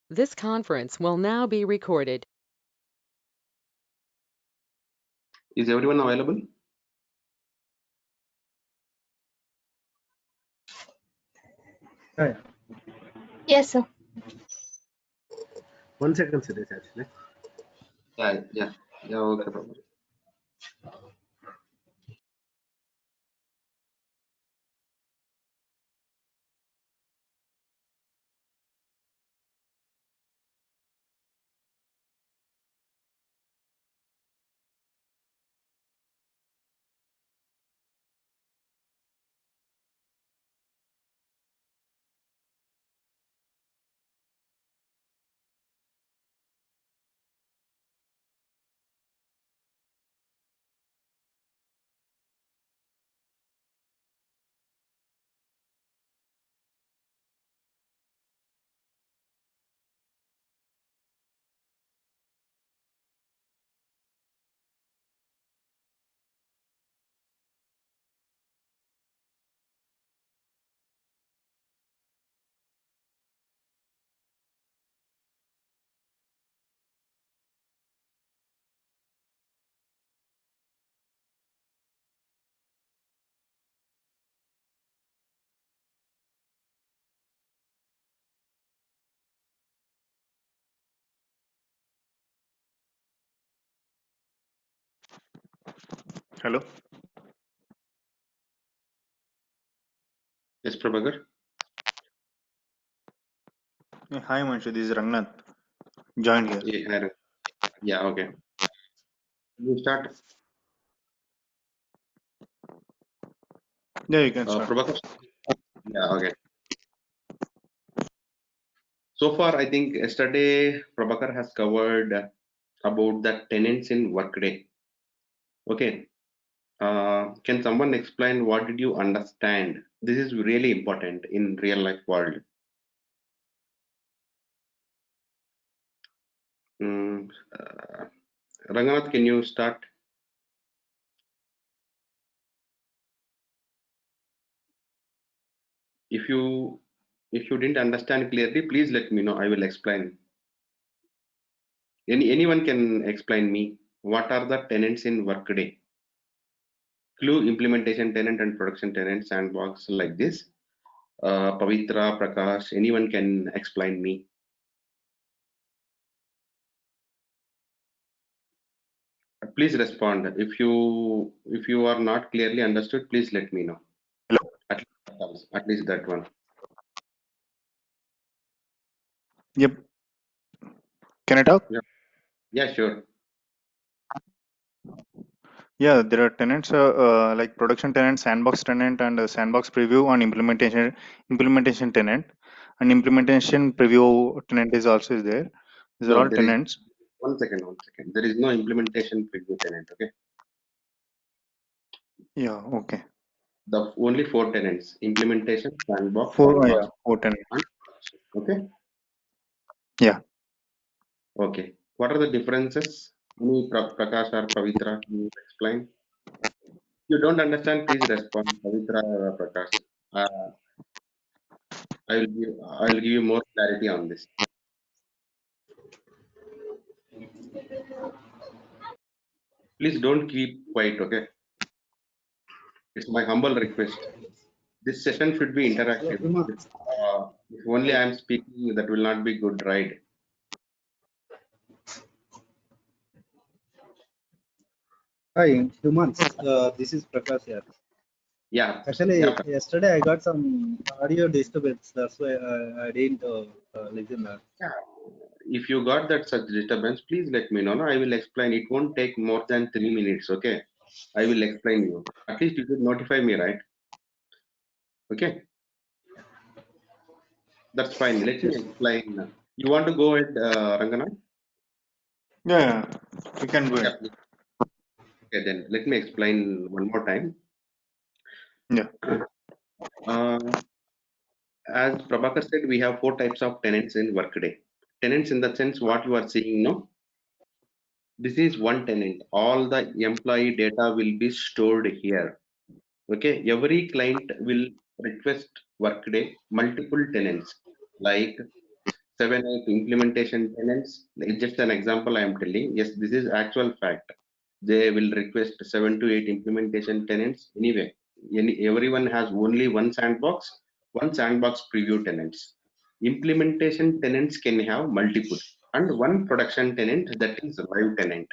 This conference will now be recorded. Is everyone available? Yeah. Yes, sir. 1 second, Suresh, actually. Yeah, okay, Prabhakar. Hello. Yes, Prabhakar. Hi, Manshu. This is Rangnath. Joined here. Yeah, okay. You start, Yeah, you can start. Prabhakar. Yeah, okay. So far, I think yesterday Prabhakar has covered about the tenants in Workday. Okay. Can someone explain what did you understand? This is really important in real life world. Mm, uh, Ranganath, can you start? If you didn't understand clearly, please let me know. I will explain. Anyone can explain me what are the tenants in Workday? Clue, implementation tenant and production tenant, sandbox like this. Pavitra, Prakash, anyone can explain me. Please respond. If you are not clearly understood, please let me know. Hello. At least that one. Yep. Can I talk? Yeah, sure. Yeah, there are tenants like production tenant, sandbox tenant, and sandbox preview and implementation tenant, and implementation preview tenant is also there. These are No, all there is tenants. one second, one second. There is no implementation preview tenant. Okay. Yeah. Okay. The only four tenants: implementation, sandbox, Yeah, sandbox, four tenants. and production. Okay. Yeah. Okay. What are the differences? Any Prakash or Pavitra, can you explain? If you don't understand, please respond, Pavitra or Prakash. Uh, I will give you more clarity on this. Please don't keep quiet, okay? It's my humble request. This session should be interactive. If only I am speaking, that will not be good, right? Hi, humans. This is Prakash here. Yeah. Actually, Yeah. yesterday I got some audio disturbance. That's why I didn't listen. Yeah. If you got that such disturbance, please let me know. No, I will explain. It won't take more than 3 minutes, okay? I will explain you. At least you should notify me, right? Okay, that's fine. Let me explain. You want to go ahead, Rangana? Yeah. You can go Yeah, ahead. please. Okay, then let me explain one more time. Yeah. As Prabhakar said, we have four types of tenants in Workday. Tenants in the sense what you are seeing, no? This is one tenant. All the employee data will be stored here. Okay, every client will request Workday multiple tenants, like 8 implementation tenants. It's just an example I am telling. Yes, this is actual fact. They will request 7 to 8 implementation tenants. Anyway, everyone has only one sandbox preview tenants. Implementation tenants can have multiple and one production tenant, that is live tenant.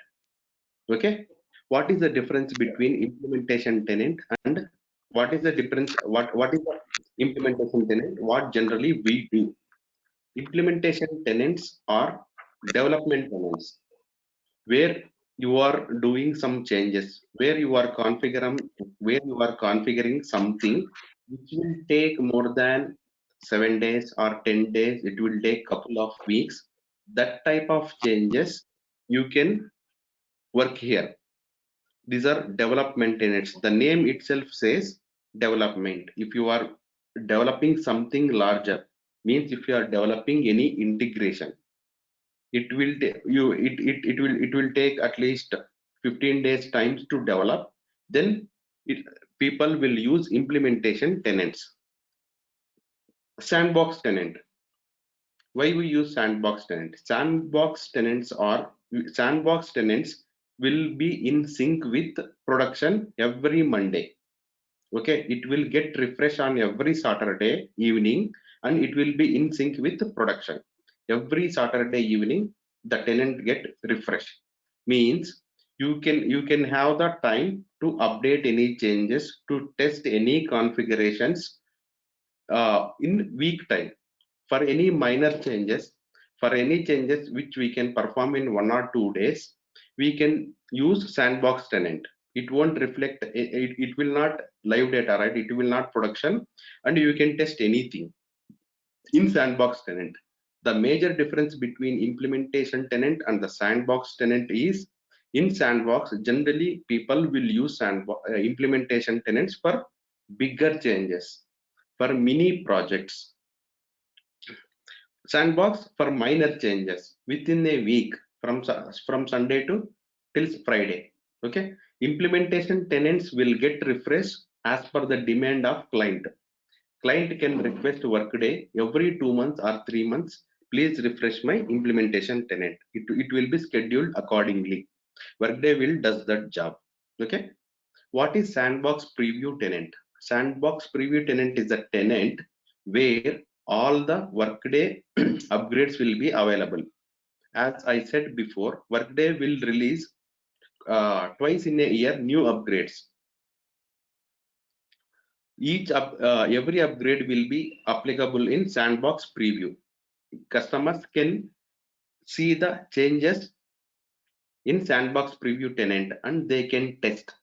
Okay, what is the difference between implementation tenant and what is the difference? What is the implementation tenant? What generally we do? Implementation tenants are development tenants where you are doing some changes, where you are configuring something which will take more than 7 days or 10 days. It will take couple of weeks. That type of changes you can work here. These are development tenants. The name itself says development. If you are developing something larger, means if you are developing any integration, it will it will take at least 15 days times to develop. Then people will use implementation tenants. Sandbox tenant. Why we use sandbox tenant? Sandbox tenants will be in sync with production every Monday. Okay, it will get refresh on every Saturday evening and it will be in sync with production. Every Saturday evening the tenant get refresh. Means you can have the time to update any changes, to test any configurations in week time. For any minor changes, for any changes which we can perform in 1 or 2 days, we can use sandbox tenant. It won't reflect, it will not live data, right? It will not production, and you can test anything in sandbox tenant. The major difference between implementation tenant and the sandbox tenant is, in sandbox generally people will use implementation tenants for bigger changes, for mini projects. Sandbox for minor changes within a week, from Sunday to till Friday. Okay, implementation tenants will get refreshed as per the demand of client. Client can request Workday every 2 months or 3 months. Please refresh my implementation tenant. It will be scheduled accordingly. Workday will does that job. Okay. What is sandbox preview tenant? Sandbox preview tenant is a tenant where all the Workday upgrades will be available. As I said before, Workday will release twice in a year new upgrades. Every upgrade will be applicable in sandbox preview. Customers can see the changes in sandbox preview tenant and they can test.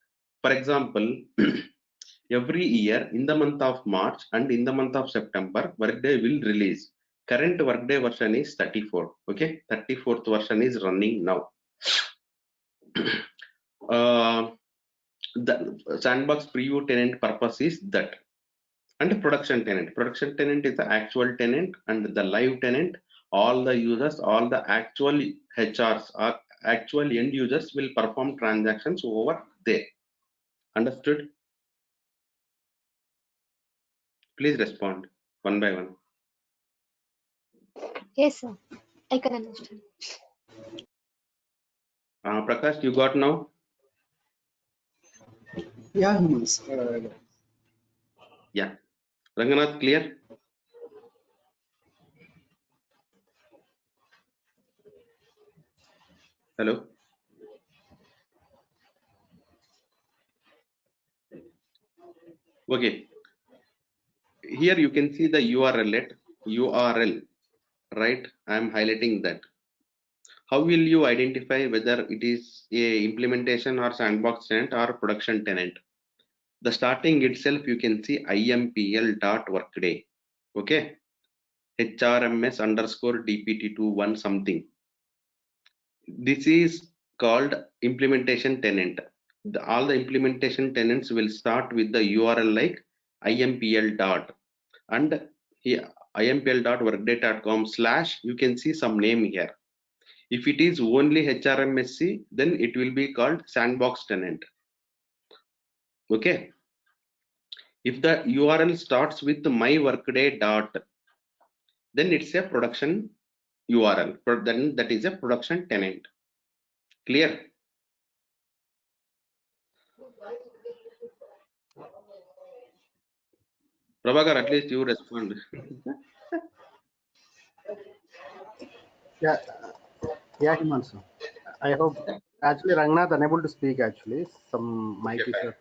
For example, every year in the month of March and in the month of September, Workday will release. Current Workday version is 34. Okay, 34th version is running now. The sandbox preview tenant purpose is that. And production tenant is the actual tenant, and the live tenant, all the users, all the actual HRs or actual end users will perform transactions over there. Understood? Please respond one by one. Yes, sir. I can understand. Prakash, you got now? Yeah, humans. Yeah. Ranganath, clear? Hello? Okay. Here you can see the URL, right? I am highlighting that. How will you identify whether it is a implementation or sandbox tenant or production tenant? The starting itself, you can see impl.workday. Okay. HRMS underscore DPT21 something. This is called implementation tenant. All the implementation tenants will start with the URL like impl dot, and here impl.workday.com / you can see some name here. If it is only HRMSC, then it will be called sandbox tenant. Okay. If the URL starts with my workday dot, then it's a production URL. Then that is a production tenant. Clear? Prabhakar, at least you respond. Yeah, Himanshu. I hope actually Rangnath unable to speak actually. Some mic Okay, issue.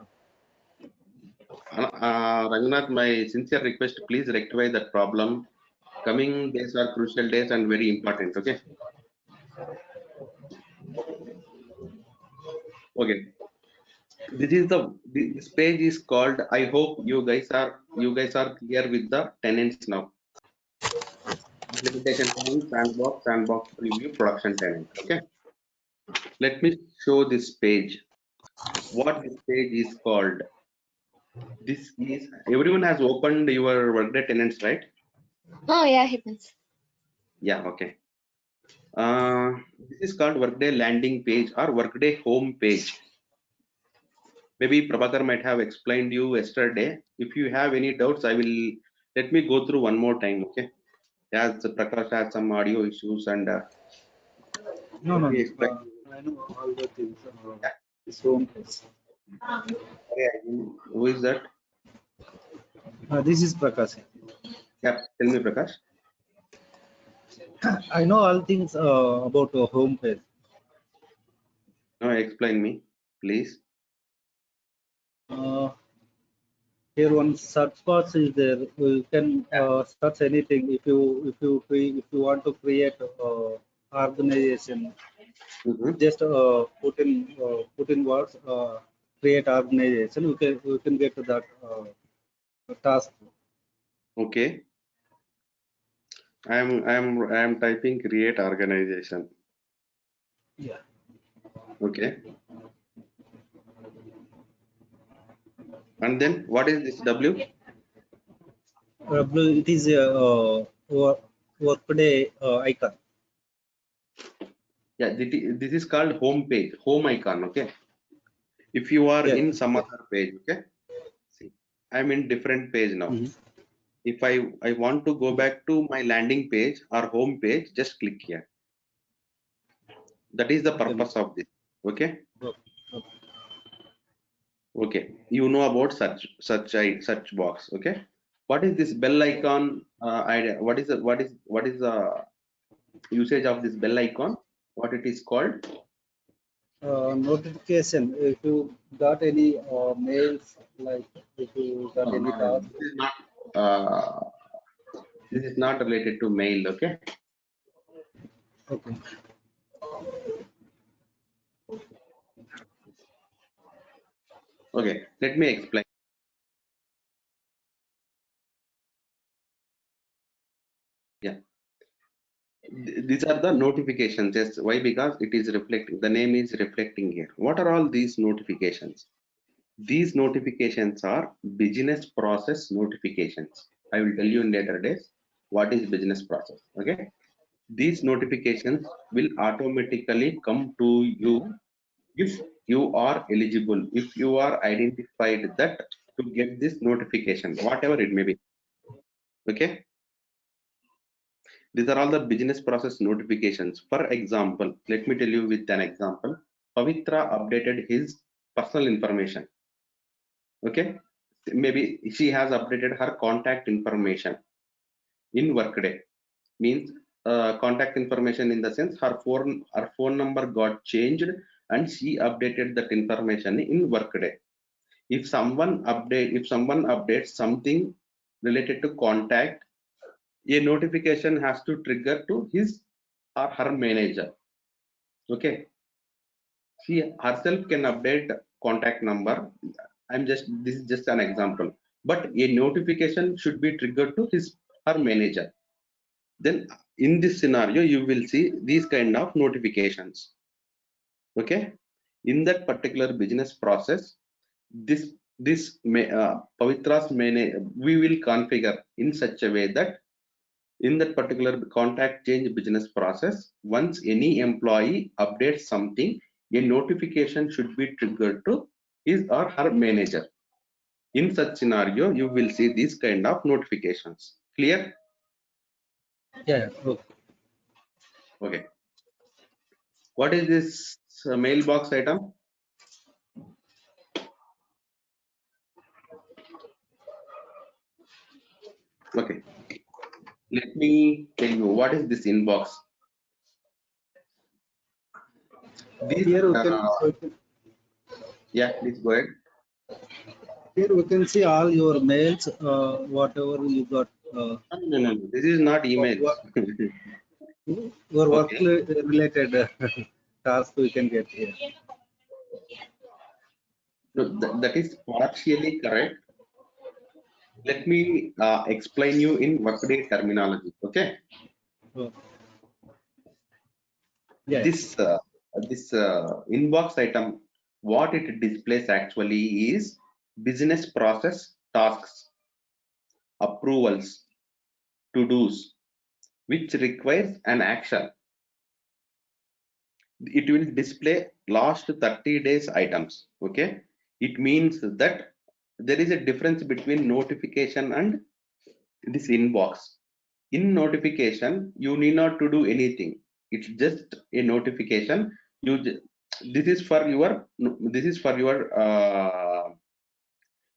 Rangnath, my sincere request, please rectify that problem. Coming days are crucial days and very important. Okay. Okay. This page is called. I hope you guys are clear with the tenants now. Implementation tenant, sandbox preview, production tenant. Okay. Let me show this page. What this page is called. This is everyone has opened your Workday tenants, right? Oh yeah, Himans. Yeah. Okay. This is called Workday landing page or Workday home page. Maybe Prabhakar might have explained you yesterday. If you have any doubts, let me go through one more time. Okay. As Prakash has some audio issues and No, let no, me no. explain. I know all the things. Yeah. This home page. Who is that? This is Prakash. Yeah. Tell me, Prakash. I know all things about home page. No, explain me, please. Here one search box is there. You can search anything. If you want to create organization, Mhm. just put in words. Create organization. You can get to that task. Okay. I am typing create organization. Yeah. Okay. And then what is this W? It is a workday icon. Yeah, this is called home page, home icon. Okay. If you are Yes. in some Yes. other page, okay. See, I'm in different page now. Mhm. If I want to go back to my landing page or home page, just click here. That is the purpose of this. Okay. Okay. You know about search box. Okay. What is this bell icon idea? What is the usage of this bell icon? What it is called? Notification. If you got any mails, like if you got any No. task. Uh, this is not related to mail. Okay. Okay. Okay. Let me explain. Yeah. These are the notifications. Yes. Why? Because it is reflecting. The name is reflecting here. What are all these notifications? These notifications are business process notifications. I will tell you in later days what is business process. Okay. These notifications will automatically come to you if you are eligible, if you are identified that to get this notification, whatever it may be. Okay. These are all the business process notifications. For example, let me tell you with an example. Pavitra updated his personal information. Okay. Maybe she has updated her contact information in Workday. Means contact information in the sense her phone number got changed and she updated that information in Workday. If someone updates something related to contact, a notification has to trigger to his or her manager. Okay. She herself can update contact number. This is just an example. But a notification should be triggered to his her manager. Then in this scenario, you will see these kind of notifications. Okay. In that particular business process, Pavitra's we will configure in such a way that in that particular contact change business process, once any employee updates something, a notification should be triggered to his or her manager. In such scenario, you will see these kind of notifications. Clear? Yeah. Okay. Okay. What is this mailbox item? Okay. Let me tell you what is this inbox. This, Here we can yeah, please go ahead. here we can see all your mails, whatever you got, No. This is not emails. what, your work Okay. related task we can get here. No, that is partially correct. Let me explain you in Workday terminology. Okay. Oh, yeah. This inbox item, what it displays actually is business process tasks, approvals, to dos, which requires an action. It will display last 30 days items. Okay. It means that there is a difference between notification and this inbox. In notification, you need not to do anything. It's just a notification. This is for your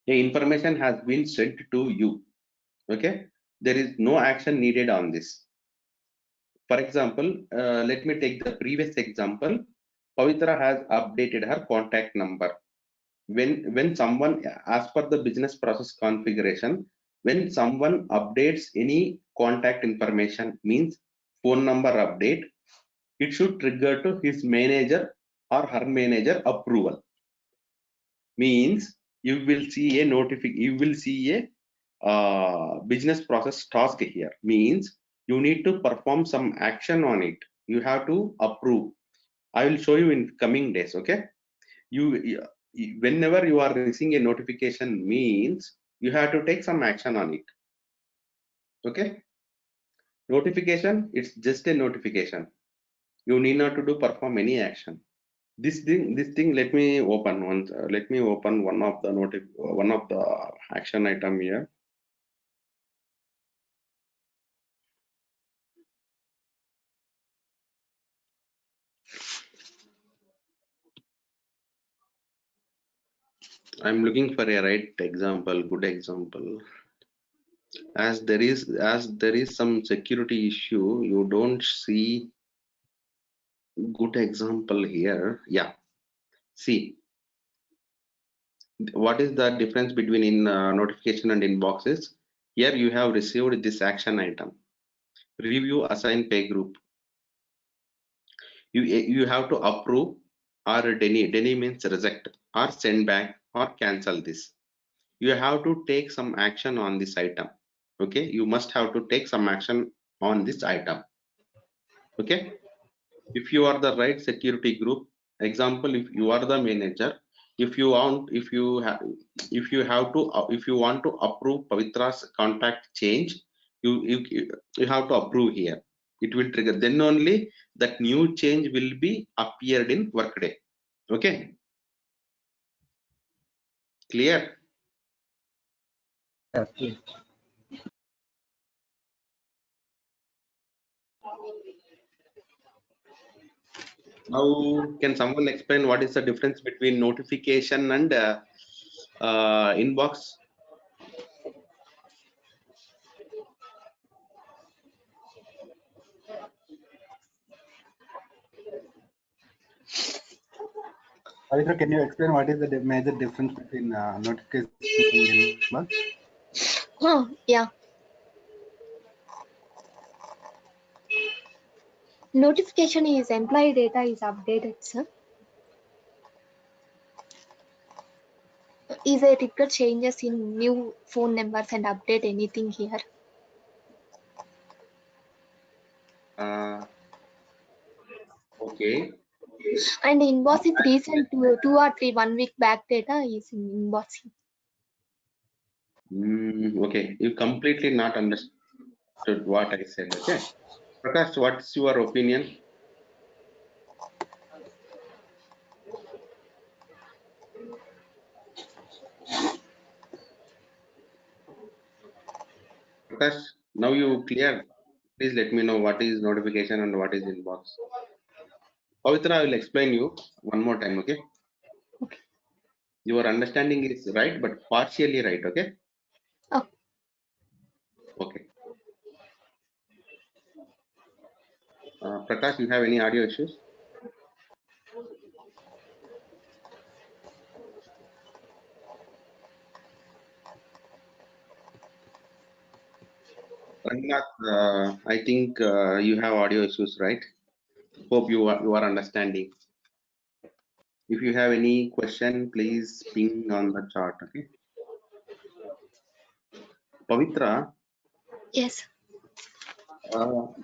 the information has been sent to you. Okay. There is no action needed on this. For example, let me take the previous example. Pavitra has updated her contact number. When someone, as per the business process configuration, when someone updates any contact information, means phone number update, it should trigger to his manager or her manager approval. Means you will see a you will see a business process task here. Means you need to perform some action on it. You have to approve. I will show you in coming days. Okay. Whenever you are receiving a notification, means you have to take some action on it. Okay. Notification, it's just a notification. You need not to do perform any action. This thing, let me open one. Let me open one of the action item here. I'm looking for a right example, good example. As there is some security issue, you don't see good example here. Yeah. See, what is the difference between in notification and inboxes? Here you have received this action item. Review, assign, pay group. You have to approve or deny means reject or send back or cancel this. You have to take some action on this item. Okay, you must have to take some action on this item. Okay, if you are the right security group, example, if you are the manager, if you want if you want to approve Pavitra's contact change, you have to approve here. It will trigger, then only that new change will be appeared in Workday. Okay, clear? Yeah, please. Now, can someone explain what is the difference between notification and inbox? Pavitra, can you explain what is the major difference between notification and inbox? Oh, yeah. Notification is employee data is updated, sir. Is a trigger changes in new phone numbers and update anything here. Okay. And inbox is recent 2 or 3 1 week back data is in inbox. Okay, you completely not understood what I said. Okay, Prakash, what's your opinion? Prakash, now you clear. Please let me know what is notification and what is inbox. Pavitra, I will explain you one more time, okay? Okay. Your understanding is right, but partially right, okay? Oh. Okay. Prakash, you have any audio issues? Rangnath, I think you have audio issues, right? Hope you are understanding. If you have any question, please ping on the chat, okay? Pavitra, Yes.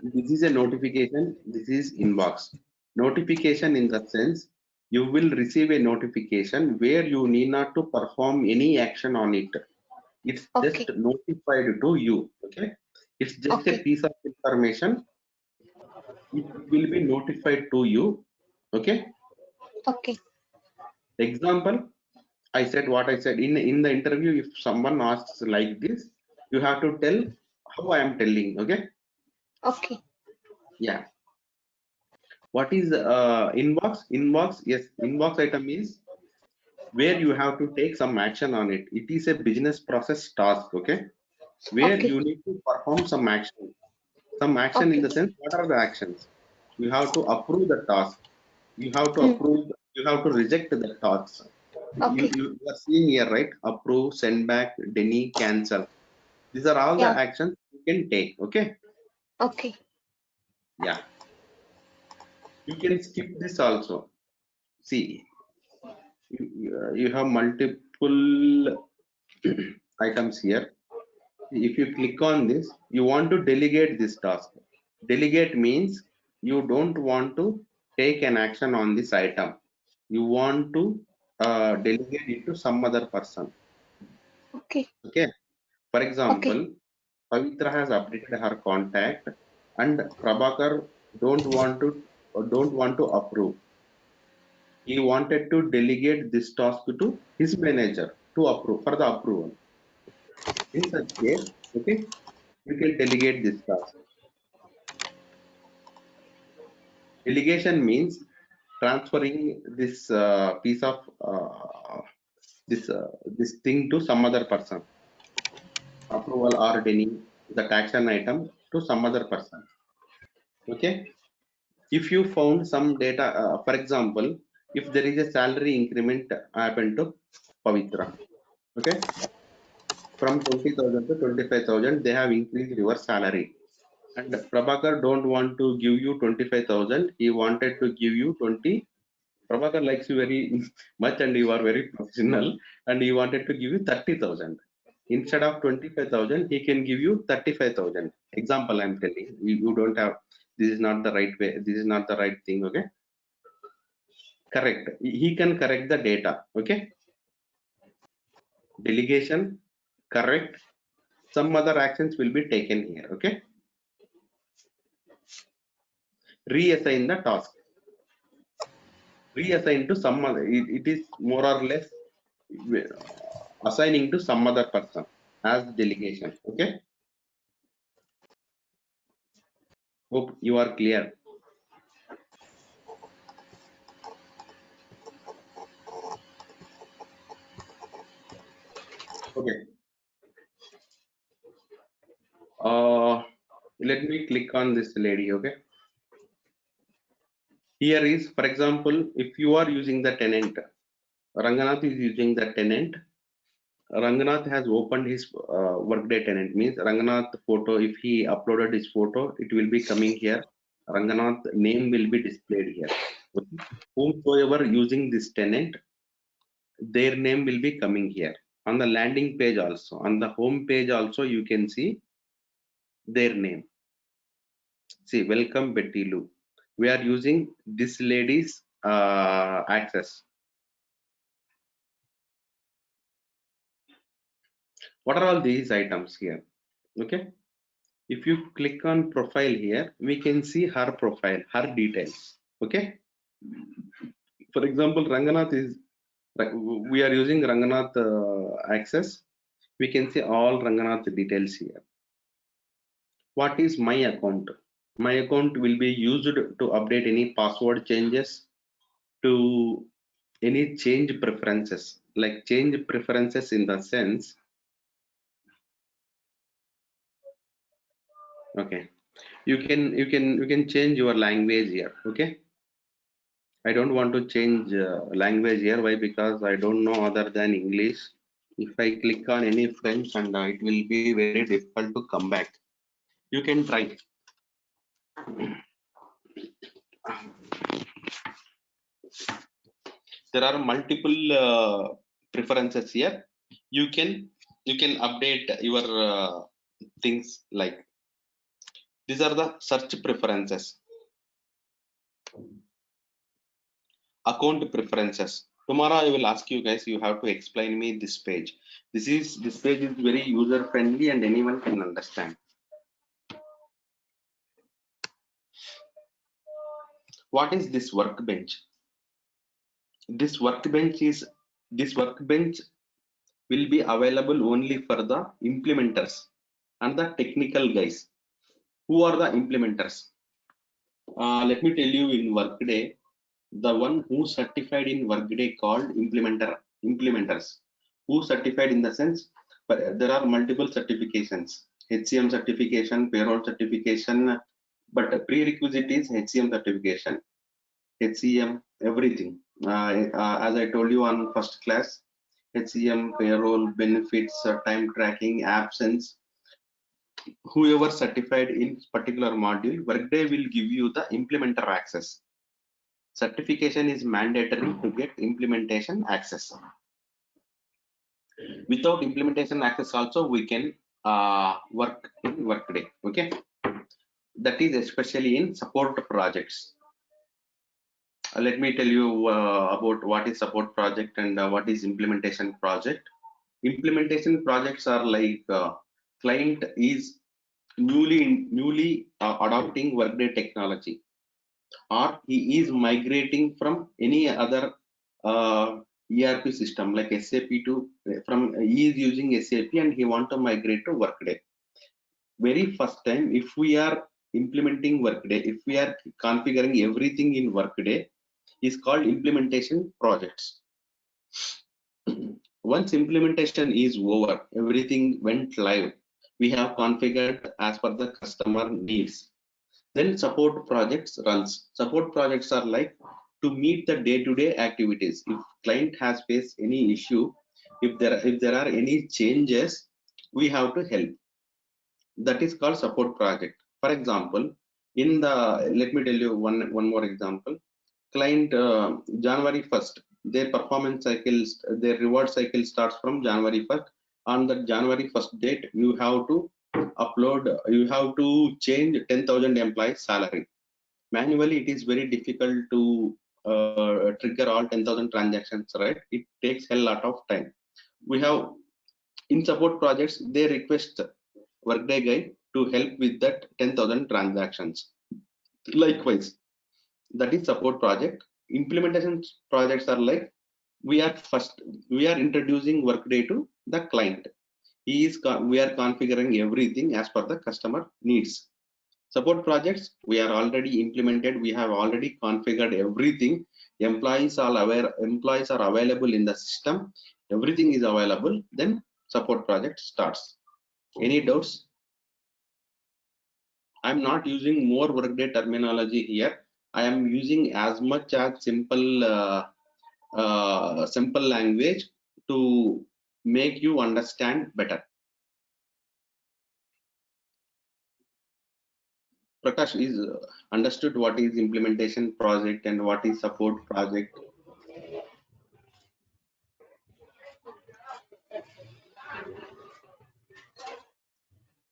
this is a notification, this is inbox. Notification in the sense, you will receive a notification where you need not to perform any action on it. It's Okay. just notified to you, okay? It's just a Okay. piece of information. It will be notified to you, okay? Okay. Example, I said what I said in the interview. If someone asks like this, you have to tell how I am telling, okay? Okay. Yeah. What is inbox? Inbox, yes, inbox item is where you have to take some action on it. It is a business process task, okay? Where Okay. you need to perform some action. Some action in Okay. the sense, what are the actions? You have to approve the task. You have to Hmm. approve, you have to reject the tasks. Okay. You are seeing here, right? Approve, send back, deny, cancel. These are all the Yeah. actions you can take, okay? Okay. Yeah. You can skip this also. See, you have multiple items here. If you click on this, you want to delegate this task. Delegate means you don't want to take an action on this item. You want to delegate it to some other person. Okay. Okay. For Okay. example, Pavitra has updated her contact, and Prabhakar don't want to approve. He wanted to delegate this task to his manager to approve for the approval. In such case, okay, you can delegate this task. Delegation means transferring this piece of this thing to some other person. Approval or any the action item to some other person. Okay. If you found some data, for example, if there is a salary increment happened to Pavitra, okay, from 20,000 to 25,000, they have increased your salary. And Prabhakar don't want to give you 25,000. He wanted to give you 20. Prabhakar likes you very much and you are very professional and he wanted to give you 30,000. Instead of 25,000, he can give you 35,000. Example, I'm telling you don't have, this is not the right way. This is not the right thing. Okay. Correct. He can correct the data. Okay. Delegation, correct. Some other actions will be taken here. Okay. Reassign the task. Reassign to some other. It is more or less assigning to some other person as delegation. Okay. Hope you are clear. Okay. Let me click on this lady. Okay. Here is, for example, if you are using the tenant, Ranganath is using the tenant. Ranganath has opened his workday tenant, means Ranganath photo. If he uploaded his photo, it will be coming here. Ranganath name will be displayed here. Okay. Whomsoever using this tenant, their name will be coming here. On the landing page also, on the home page also, you can see their name. See, welcome Betty Lou. We are using this lady's access. What are all these items here? Okay. If you click on profile here, we can see her profile, her details. Okay. For example, Ranganath is, we are using Ranganath access. We can see all Ranganath details here. What is my account? My account will be used to update any password changes, to any change preferences, like change preferences in the sense, okay, you can change your language here. Okay, I don't want to change language here. Why? Because I don't know other than English. If I click on any French, and it will be very difficult to come back. You can try. There are multiple preferences here. You can update your things, like these are the search preferences, account preferences. Tomorrow I will ask you guys, you have to explain me this page. This page is very user friendly and anyone can understand. What is this workbench? This workbench will be available only for the implementers and the technical guys. Who are the implementers? Let me tell you, in Workday, the one who certified in Workday called implementers. Who certified in the sense, but there are multiple certifications: HCM certification, payroll certification, but prerequisite is HCM certification. HCM, everything. As I told you on first class, HCM, payroll, benefits, time tracking, absence. Whoever certified in particular module, Workday will give you the implementer access. Certification is mandatory to get implementation access. Without implementation access also, we can work in Workday. Okay, that is especially in support projects. Let me tell you about what is support project and what is implementation project. Implementation projects are like client is newly adopting Workday technology, or he is migrating from any other ERP system like SAP to he is using SAP and he want to migrate to Workday. Very first time, if we are implementing Workday, if we are configuring everything in Workday, is called implementation projects. Once implementation is over, everything went live, we have configured as per the customer needs, then support projects runs. Support projects are like to meet the day-to-day activities. If client has faced any issue, if there are any changes, we have to help. That is called support project. For example, in the, let me tell you one more example. Client January 1st, their performance cycles, their reward cycle starts from January 1st. On the January 1st date, you have to change 10,000 employees salary. Manually it is very difficult to trigger all 10,000 transactions, right? It takes a lot of time. We have, in support projects, they request Workday guy to help with that 10,000 transactions. Likewise, that is support project. Implementation projects are like, we are introducing Workday to the client. We are configuring everything as per the customer needs. Support projects, we are already implemented, we have already configured everything. Employees are available in the system, everything is available, then support project starts. Any doubts? I'm not using more Workday terminology here. I am using as much as simple language to make you understand better. Prakash is understood what is implementation project and what is support project.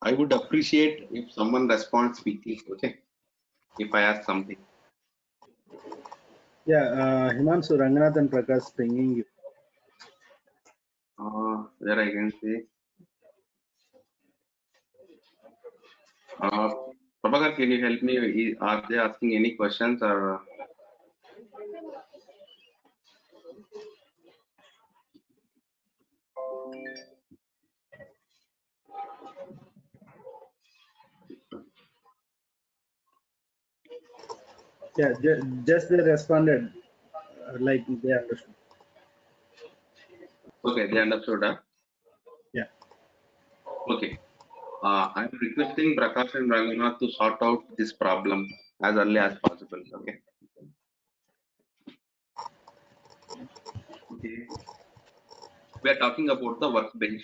I would appreciate if someone responds quickly, okay, if I ask something. Yeah, Himanshu, Ranganath and Prakash pinging you. There I can see. Prabhakar, can you help me? Are they asking any questions or? Yeah, just they responded like they understood. Okay, they understood. Huh? Yeah. Okay. I'm requesting Prakash and Ranganath to sort out this problem as early as possible. Okay. Okay. We are talking about the workbench.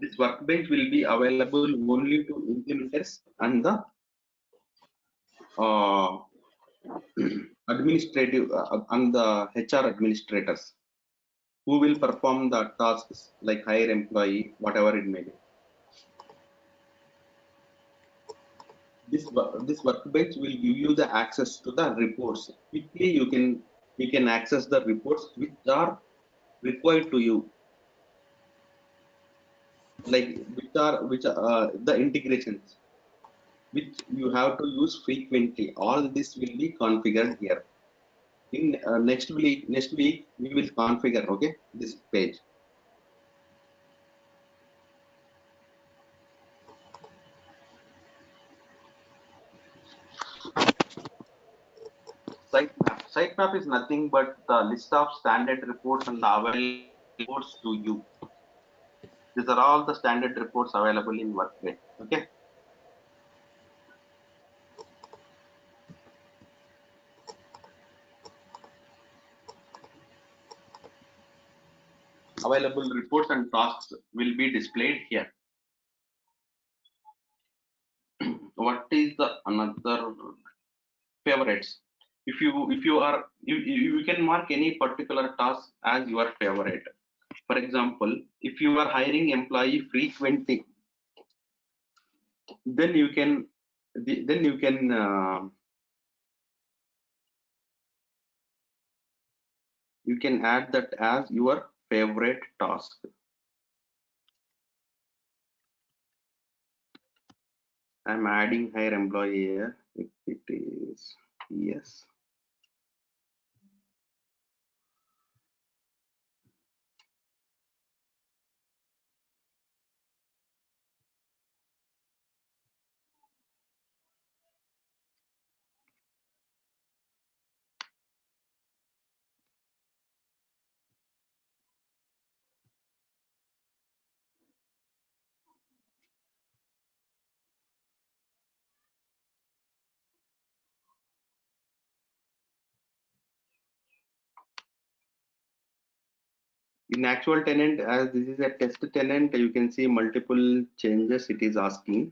This workbench will be available only to implementers and the uh, administrative and the HR administrators who will perform the tasks like hire employee, whatever it may be. This workbench will give you the access to the reports. Quickly you can access the reports which are required to you, like which are the integrations which you have to use frequently. All this will be configured here. In next week we will configure, okay, this page. Sitemap is nothing but the list of standard reports and the available reports to you. These are all the standard reports available in Workday. Okay. Available reports and tasks will be displayed here. What is the another favorites? If you can mark any particular task as your favorite. For example, if you are hiring employee frequently, then you can you can add that as your favorite task. I'm adding hire employee here. If it is yes. In actual tenant, as this is a test tenant, you can see multiple changes it is asking.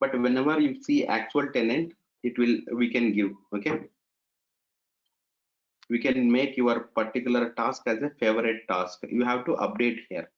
But whenever you see actual tenant, we can give, okay. We can make your particular task as a favorite task. You have to update here.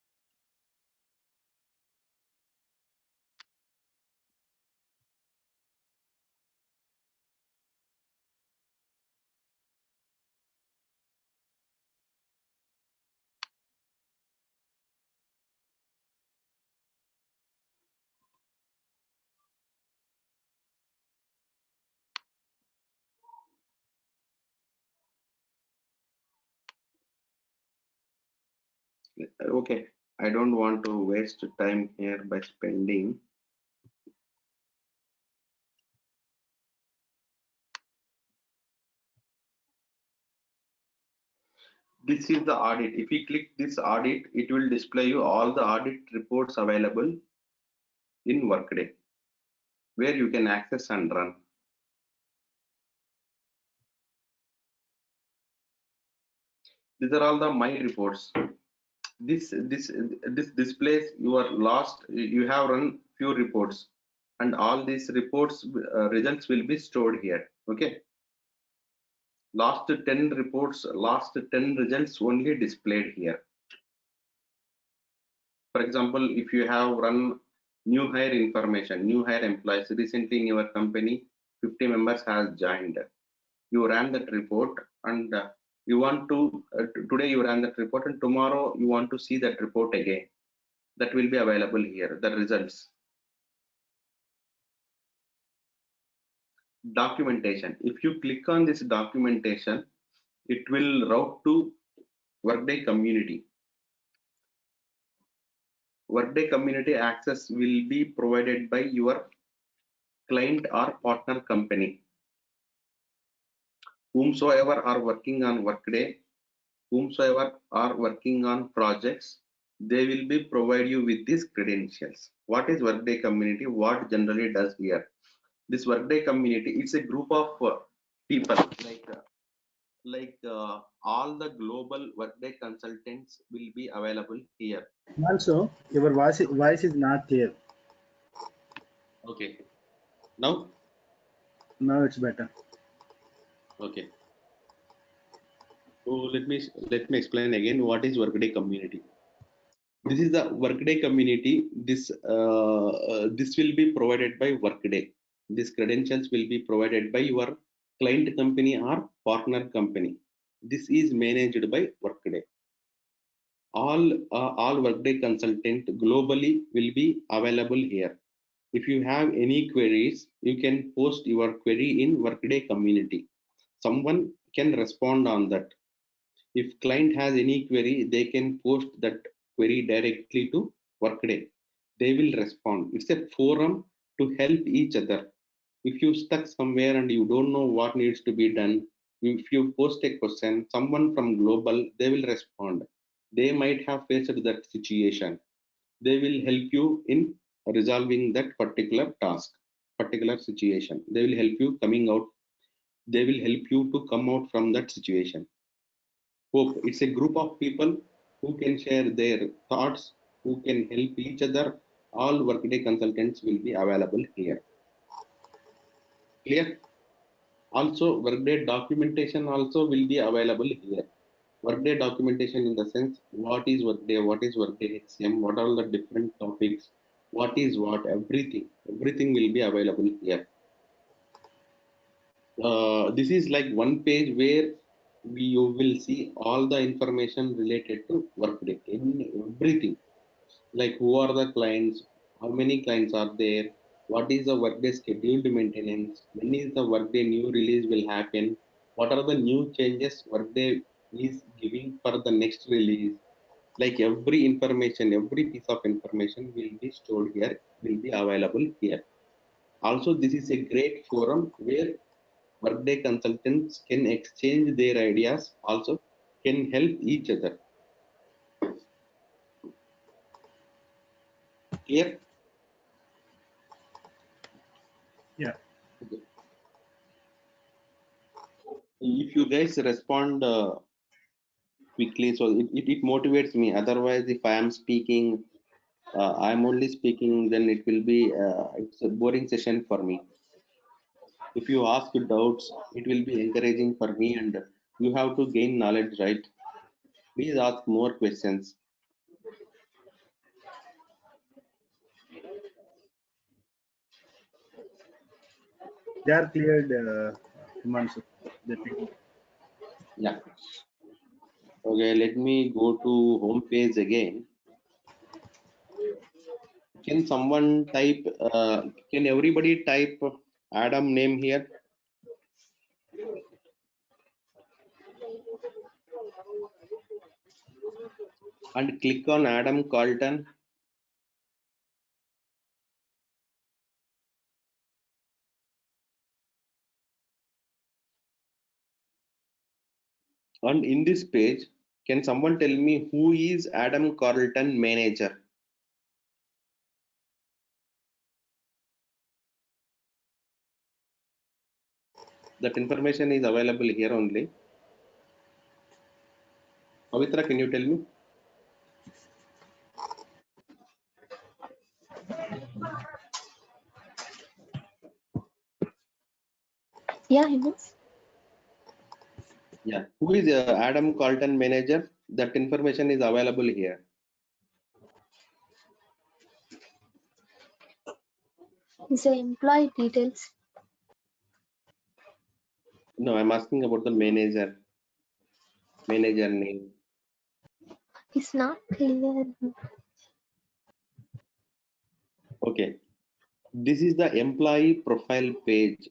Okay, I don't want to waste time here by spending. This is the audit. If you click this audit, it will display you all the audit reports available in Workday, where you can access and run. These are all the my reports. This displays your last. You have run few reports, and all these reports results will be stored here. Okay. Last 10 reports, last 10 results only displayed here. For example, if you have run new hire information, new hire employees recently in your company, 50 members has joined. You ran that report and you want to today you ran that report and tomorrow you want to see that report again. That will be available here, the results. Documentation. If you click on this documentation, it will route to Workday community. Workday community access will be provided by your client or partner company. whomsoever are working on Workday, whomsoever are working on projects, they will be provide you with these credentials. What is Workday community? What generally does here? This Workday community, it's a group of people like all the global Workday consultants will be available here. Also, your voice is not clear. Okay, now Now it's better. okay. So let me explain again what is Workday community. This is the Workday community. This will be provided by Workday. These credentials will be provided by your client company or partner company. This is managed by Workday. All Workday consultant globally will be available here. If you have any queries, you can post your query in Workday community. Someone can respond on that. If client has any query, they can post that query directly to Workday. They will respond. It's a forum to help each other. If you stuck somewhere and you don't know what needs to be done, if you post a question, someone from global, they will respond. They might have faced that situation. They will help you in resolving that particular task, particular situation. They will help you coming out. They will help you to come out from that situation. Hope it's a group of people who can share their thoughts, who can help each other. All Workday consultants will be available here. Clear? Also, Workday documentation also will be available here. Workday documentation in the sense, what is Workday, what is Workday HCM, what are the different topics, what is what, everything will be available here. This is like one page where you will see all the information related to Workday, in everything, like who are the clients, how many clients are there, what is the Workday scheduled maintenance, when is the Workday new release will happen, what are the new changes Workday is giving for the next release. Like every information, every piece of information will be stored here, will be available here. Also, this is a great forum where Workday consultants can exchange their ideas, also can help each other. Clear? Yeah. Okay. If you guys respond quickly, so it motivates me. Otherwise, if I am speaking, I'm only speaking, then it will be it's a boring session for me. If you ask doubts, it will be encouraging for me, and you have to gain knowledge, right? Please ask more questions. They are cleared, Himanshu. Yeah. Okay, let me go to home page again. Can someone type, can everybody type Adam name here? And click on Adam Carlton. And in this page, can someone tell me who is Adam Carlton manager? That information is available here only. Pavitra, can you tell me? Yeah, Himas. Yeah. Who is Adam Carlton manager? That information is available here. It's the employee details. No, I'm asking about the manager. Manager name. It's not clear. Okay. This is the employee profile page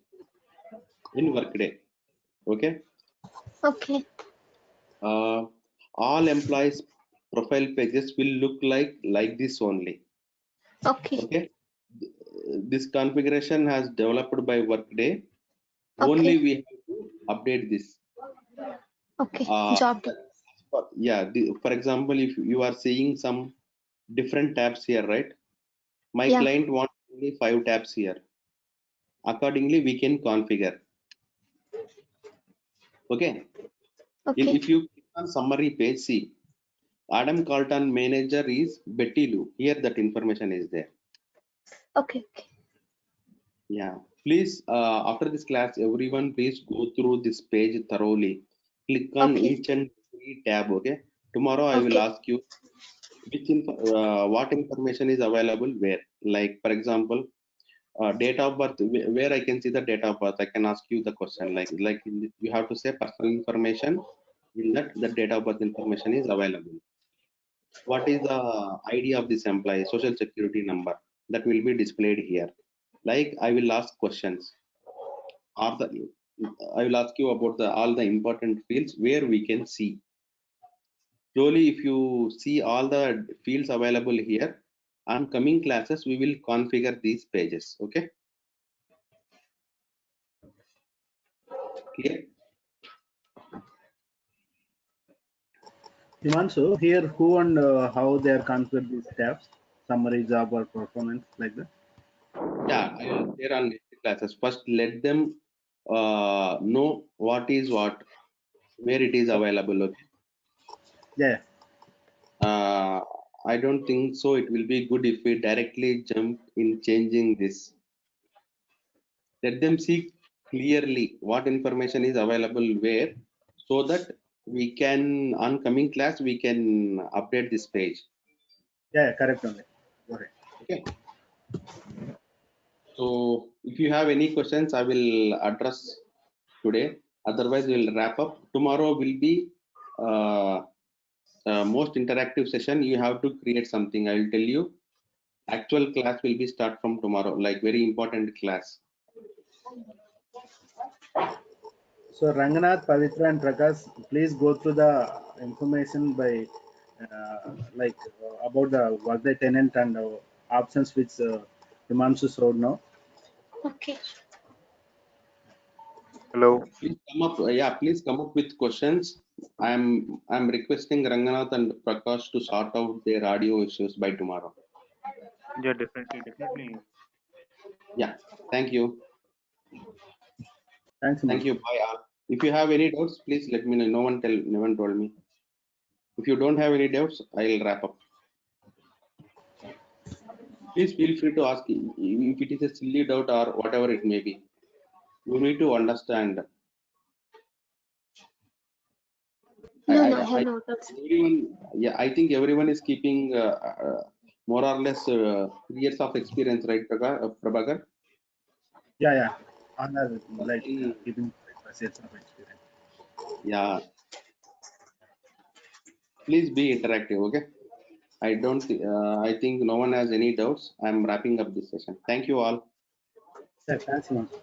in Workday. Okay. Okay. All employees profile pages will look like this only. Okay. Okay. This configuration has developed by Workday. Okay. Only we have to update this. Okay. Uh, Job. yeah, for example, if you are seeing some different tabs here, right? My Yeah. client wants only 5 tabs here. Accordingly, we can configure. Okay. Okay. If you click on summary page, see, Adam Carlton manager is Betty Lou. Here that information is there. Okay. Okay. Yeah. Please, after this class, everyone please go through this page thoroughly. Click on Okay. each and every tab. Okay. Tomorrow I will Okay. ask you what information is available where. Like for example, date of birth. Where I can see the date of birth, I can ask you the question. Like you have to say personal information. In that, the date of birth information is available. What is the ID of this employee? Social security number that will be displayed here. Like I will ask questions. Are the I will ask you about all the important fields where we can see. Slowly, if you see all the fields available here, on coming classes we will configure these pages. Okay, clear? Himanshu, here who and how they are configured these tabs, summary, job, or performance, like that. Yeah, I will share on next classes. First, let them know what is what, where it is available. Okay. Yeah. I don't think so. It will be good if we directly jump in changing this. Let them see clearly what information is available where, so that we can, on coming class, we can update this page. Yeah. Correct only. Got it. Okay. So if you have any questions, I will address today. Otherwise, we'll wrap up. Tomorrow will be most interactive session. You have to create something. I will tell you. Actual class will be start from tomorrow. Like very important class. So Ranganath, Pavitra, and Prakash, please go through the information by about the workday tenant and options which Himanshu showed now. Okay. Hello. Please come up. Yeah, please come up with questions. I'm requesting Ranganath and Prakash to sort out their audio issues by tomorrow. Yeah, definitely. Yeah. Thank you. Thanks, Thank Himanshu. you. Bye. If you have any doubts, please let me know. No one told me. If you don't have any doubts, I'll wrap up. Please feel free to ask if it is a silly doubt or whatever it may be. You need to understand. No, I, no, I I, have I no doubts. everyone, yeah, I think everyone is keeping more or less 3 years of experience, right, Prabhakar? Yeah, yeah. Honor, like Still, giving years of experience. yeah. Please be interactive, okay? I think no one has any doubts. I'm wrapping up this session. Thank you all. Yeah, thanks, Himanshu.